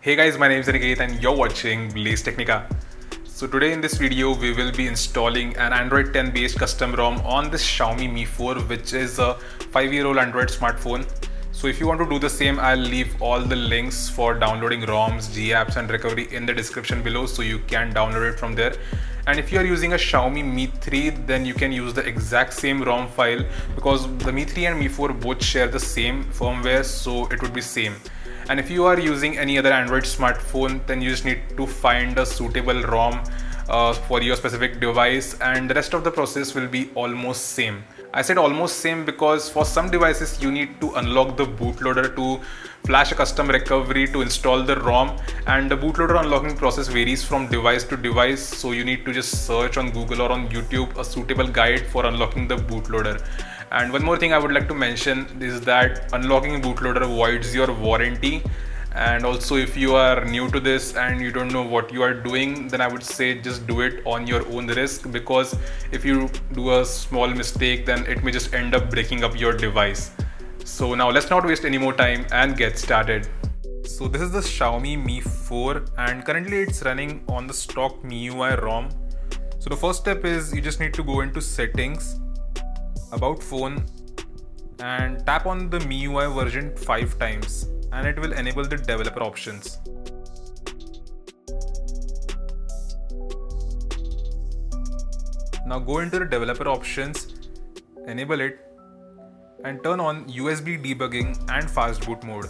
Hey guys, my name is Rujay and you're watching BlazeTechnica. So today in this video we will be installing an Android 10 based custom ROM on this Xiaomi Mi4, which is a 5-year-old Android smartphone. So if you want to do the same, I'll leave all the links for downloading ROMs, GApps and recovery in the description below, so you can download it from there. And if you are using a Xiaomi Mi3, then you can use the exact same ROM file, because the Mi3 and Mi4 both share the same firmware, so it would be same. And if you are using any other Android smartphone, then you just need to find a suitable ROM for your specific device, and the rest of the process will be almost same. I said almost same because for some devices you need to unlock the bootloader to flash a custom recovery to install the ROM, and the bootloader unlocking process varies from device to device, so you need to just search on Google or on YouTube a suitable guide for unlocking the bootloader. And one more thing I would like to mention is that unlocking bootloader voids your warranty. And also, if you are new to this and you don't know what you are doing, then I would say just do it on your own risk, because if you do a small mistake, then it may just end up breaking up your device. So now let's not waste any more time and get started. So this is the Xiaomi Mi 4 and currently it's running on the stock MIUI ROM. So the first step is you just need to go into settings, about phone, and tap on the MIUI version 5 times, and it will enable the developer options. Now go into the developer options, enable it, and turn on USB debugging and fast boot mode.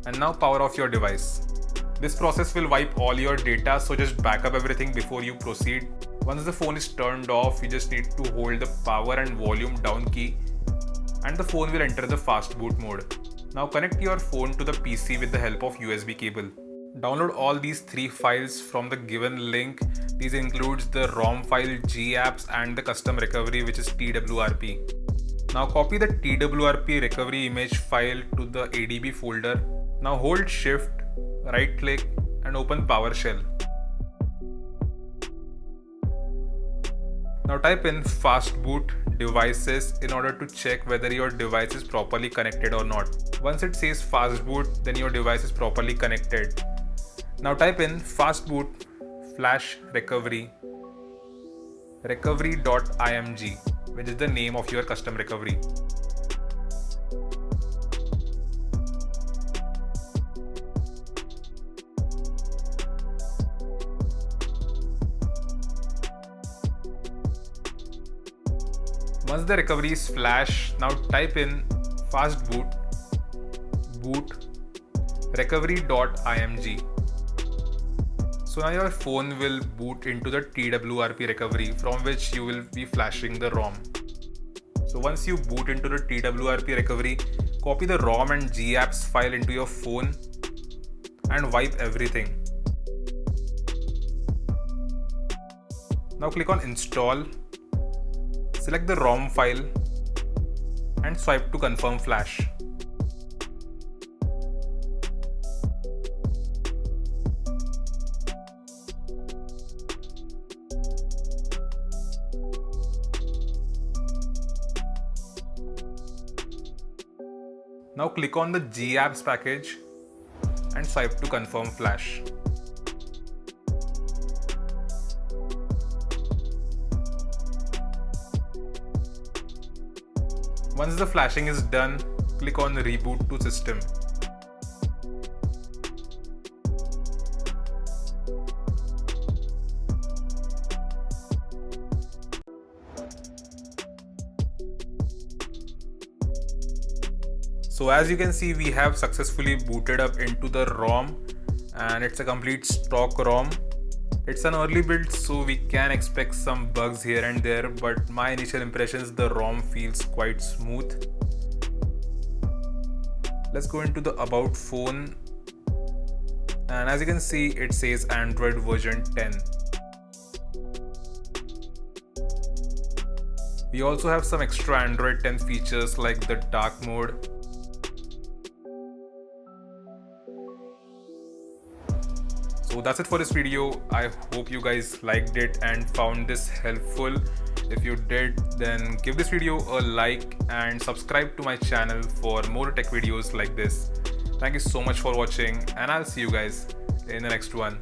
And now power off your device. This process will wipe all your data, so just back up everything before you proceed. Once the phone is turned off, you just need to hold the power and volume down key, and the phone will enter the fast boot mode. Now connect your phone to the PC with the help of USB cable. Download all these 3 files from the given link. These includes the ROM file, GApps and the custom recovery, which is TWRP. Now copy the TWRP recovery image file to the ADB folder. Now hold shift, right click and open PowerShell. Now type in fastboot devices in order to check whether your device is properly connected or not. Once it says fastboot, then your device is properly connected. Now type in fastboot flash recovery recovery.img, which is the name of your custom recovery. Once the recovery is flashed, now type in fastboot boot recovery.img. So now your phone will boot into the TWRP recovery, from which you will be flashing the ROM. So once you boot into the TWRP recovery, copy the ROM and GApps file into your phone and wipe everything. Now click on install. Select the ROM file and swipe to confirm flash. Now click on the GApps package and swipe to confirm flash. Once the flashing is done, click on Reboot to System. So as you can see, we have successfully booted up into the ROM, and it's a complete stock ROM. It's an early build, so we can expect some bugs here and there, but my initial impressions, the ROM feels quite smooth. Let's go into the about phone, and as you can see, it says Android version 10. We also have some extra Android 10 features like the dark mode, So that's it for this video. I hope you guys liked it and found this helpful. If you did, then give this video a like and subscribe to my channel for more tech videos like this. Thank you so much for watching, and I'll see you guys in the next one.